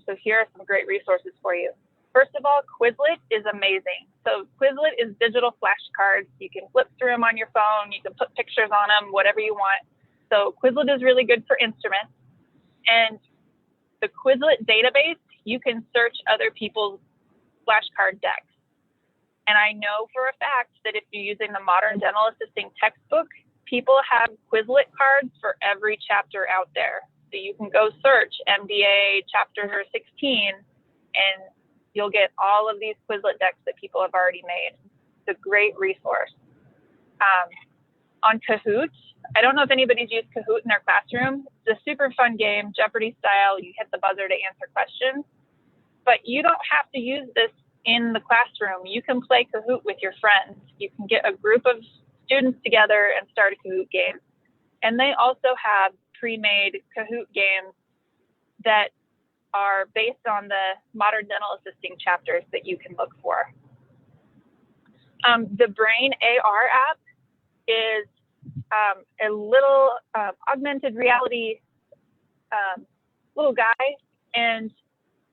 So here are some great resources for you. First of all, Quizlet is amazing. So Quizlet is digital flashcards. You can flip through them on your phone. You can put pictures on them, whatever you want. So Quizlet is really good for instruments. And the Quizlet database, you can search other people's flashcard decks. And I know for a fact that if you're using the Modern Dental Assisting textbook, people have Quizlet cards for every chapter out there. So you can go search MDA chapter 16 and You'll get all of these Quizlet decks that people have already made. It's a great resource. On Kahoot, I don't know if anybody's used Kahoot in their classroom. It's a super fun game, Jeopardy style. You hit the buzzer to answer questions, but you don't have to use this in the classroom. You can play Kahoot with your friends. You can get a group of students together and start a Kahoot game. And they also have pre-made Kahoot games that are based on the modern dental assisting chapters that you can look for. The Brain AR app is a little augmented reality little guy, and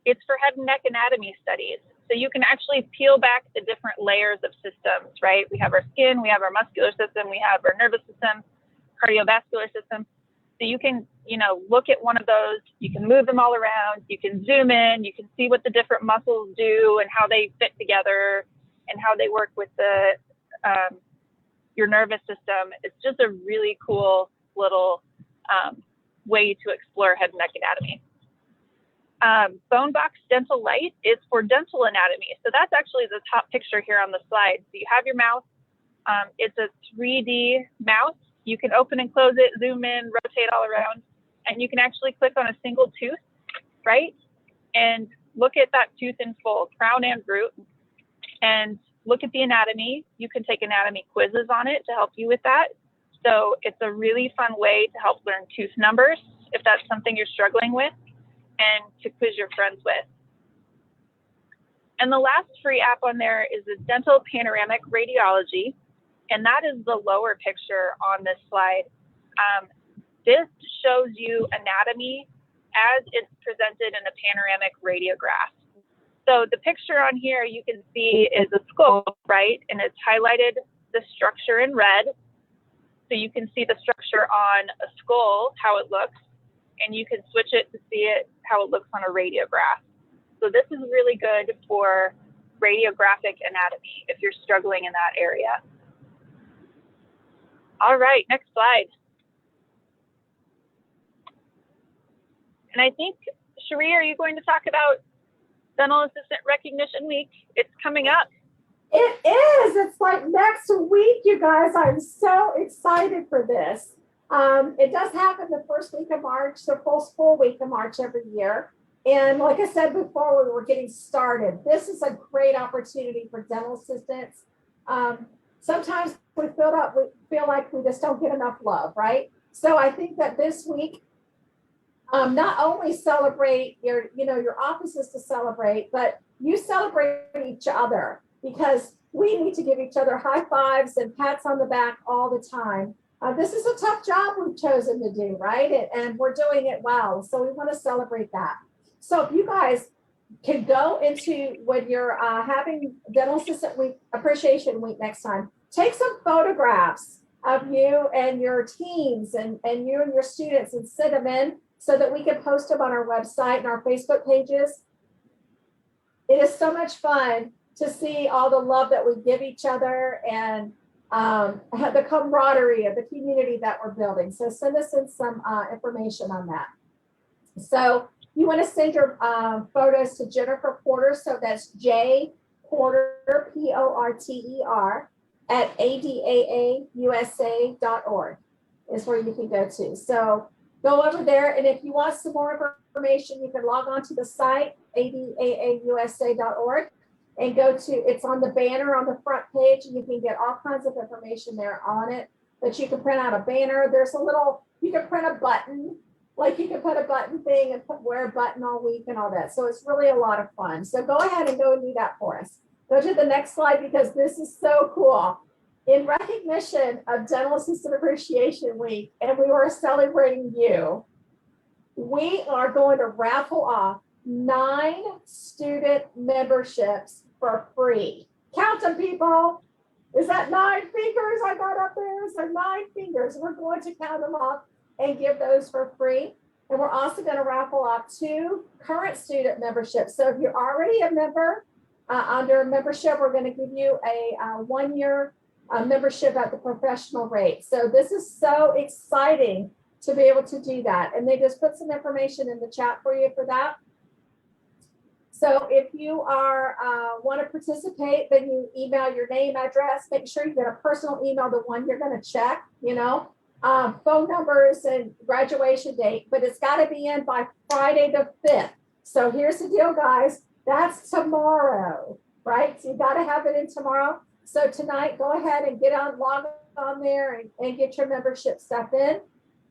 it's for head and neck anatomy studies. So you can actually peel back the different layers of systems, right? We have our skin, we have our muscular system, we have our nervous system, cardiovascular system. So you can, look at one of those, you can move them all around, you can zoom in, you can see what the different muscles do and how they fit together and how they work with your nervous system. It's just a really cool little way to explore head and neck anatomy. BoneBox Dental Light is for dental anatomy. So that's actually the top picture here on the slide. So you have your mouse. It's a 3D mouse. You can open and close it, zoom in, rotate all around, and you can actually click on a single tooth, right? And look at that tooth in full, crown and root, and look at the anatomy. You can take anatomy quizzes on it to help you with that. So it's a really fun way to help learn tooth numbers if that's something you're struggling with, and to quiz your friends with. And the last free app on there is the Dental Panoramic Radiology, and that is the lower picture on this slide. This shows you anatomy as it's presented in a panoramic radiograph. So the picture on here you can see is a skull, right? And it's highlighted the structure in red. So you can see the structure on a skull, how it looks, and you can switch it to see it how it looks on a radiograph. So this is really good for radiographic anatomy if you're struggling in that area. All right, next slide. And I think, Cherie, are you going to talk about Dental Assistant Recognition Week? It's coming up. It is. It's like next week, you guys. I'm so excited for this. It does happen the first week of March, the full week of March every year. And like I said before, we were getting started. This is a great opportunity for dental assistants. Sometimes we feel like we just don't get enough love, right? So I think that this week, not only celebrate your offices to celebrate, but you celebrate each other, because we need to give each other high fives and pats on the back all the time. This is a tough job we've chosen to do, right? And we're doing it well. So we want to celebrate that. So if you guys can go into, when you're having Dental Assistant Week, Appreciation Week next time, take some photographs of you and your teams and you and your students and send them in so that we can post them on our website and our Facebook pages. It is so much fun to see all the love that we give each other and the camaraderie of the community that we're building. So send us in some information on that. So you want to send your photos to Jennifer Porter. So that's J Porter, Porter, at ADAAUSA.org is where you can go to. So go over there. And if you want some more information, you can log on to the site, ADAAUSA.org, and go to, it's on the banner on the front page, and you can get all kinds of information there on it. But you can print out a banner. There's a little, you can print a button, like you can put a button thing and wear a button all week and all that. So it's really a lot of fun. So go ahead and go and do that for us. Go to the next slide, because this is so cool. In recognition of Dental Assistant Appreciation Week, and we were celebrating you, we are going to raffle off 9 student memberships for free. Count them, people. Is that 9 fingers I got up there? So 9 fingers. We're going to count them up and give those for free. And we're also going to raffle off 2 current student memberships. So if you're already a member, under a membership, we're going to give you a 1-year membership at the professional rate. So this is so exciting to be able to do that. And they just put some information in the chat for you for that. So if you are want to participate, then you email your name, address, make sure you get a personal email, the one you're going to check, phone numbers and graduation date, but it's got to be in by Friday the 5th. So here's the deal, guys. That's tomorrow, right? So you got to have it in tomorrow. So tonight, go ahead and log on there and get your membership stuff in.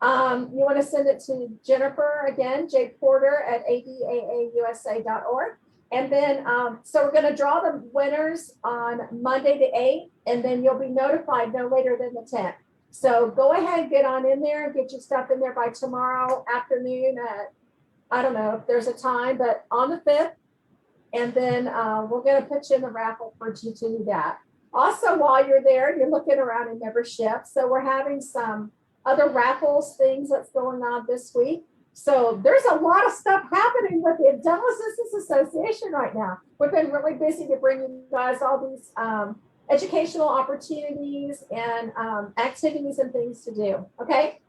You want to send it to Jennifer again, jporter@adaausa.org. And then, so we're going to draw the winners on Monday the 8th, and then you'll be notified no later than the 10th. So go ahead, get on in there and get your stuff in there by tomorrow afternoon at, I don't know if there's a time, but on the 5th. And then we're going to put you in the raffle for you to do that. Also, while you're there, you're looking around in membership. So we're having some other raffles, things that's going on this week. So there's a lot of stuff happening with the Dental Assistants Association right now. We've been really busy to bring you guys all these educational opportunities and activities and things to do. Okay.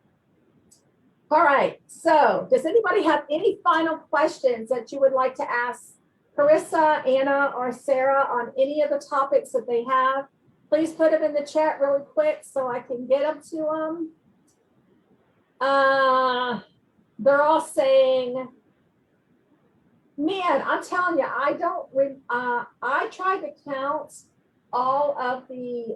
All right. So does anybody have any final questions that you would like to ask Carissa, Anna, or Sarah on any of the topics that they have? Please put them in the chat really quick so I can get them to them. They're all saying, man, I'm telling you, I tried to count all of the,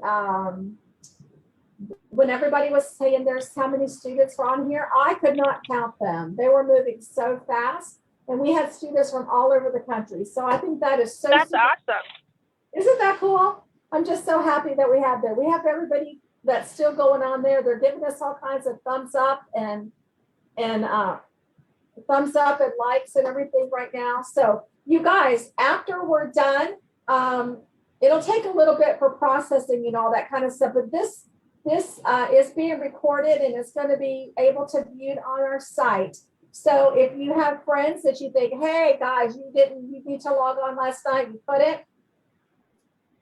when everybody was saying there's how many students were on here, I could not count them. They were moving so fast. And we had students from all over the country. So I think that is so That's super. awesome. Isn't that cool? I'm just so happy that we have that. We have everybody that's still going on there. They're giving us all kinds of thumbs up and thumbs up and likes and everything right now. So you guys, after we're done, it'll take a little bit for processing and all that kind of stuff. But this is being recorded and it's going to be able to be viewed on our site. So if you have friends that you think, hey guys, you need to log on last night, you couldn't,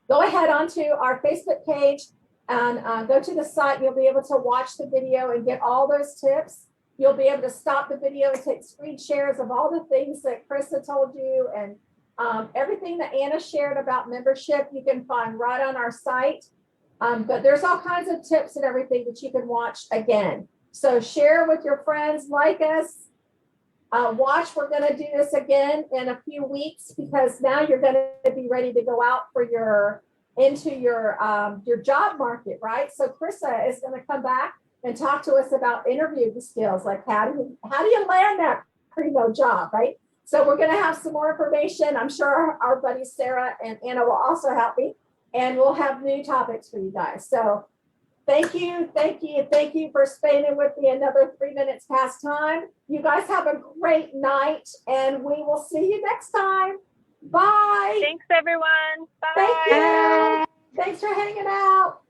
go ahead onto our Facebook page and go to the site. You'll be able to watch the video and get all those tips. You'll be able to stop the video and take screen shares of all the things that Krista told you and everything that Anna shared about membership, you can find right on our site. But there's all kinds of tips and everything that you can watch again. So share with your friends, like us. Watch, we're going to do this again in a few weeks because now you're going to be ready to go out for your job market, right? So Krista is going to come back and talk to us about interview skills, like how do you land that primo job, right? So we're going to have some more information. I'm sure our buddies Sarah and Anna will also help me, and we'll have new topics for you guys. So thank you for spending with me another 3 minutes past time. You guys have a great night, and we will see you next time. Bye. Thanks, everyone. Bye. Thank you. Thanks for hanging out.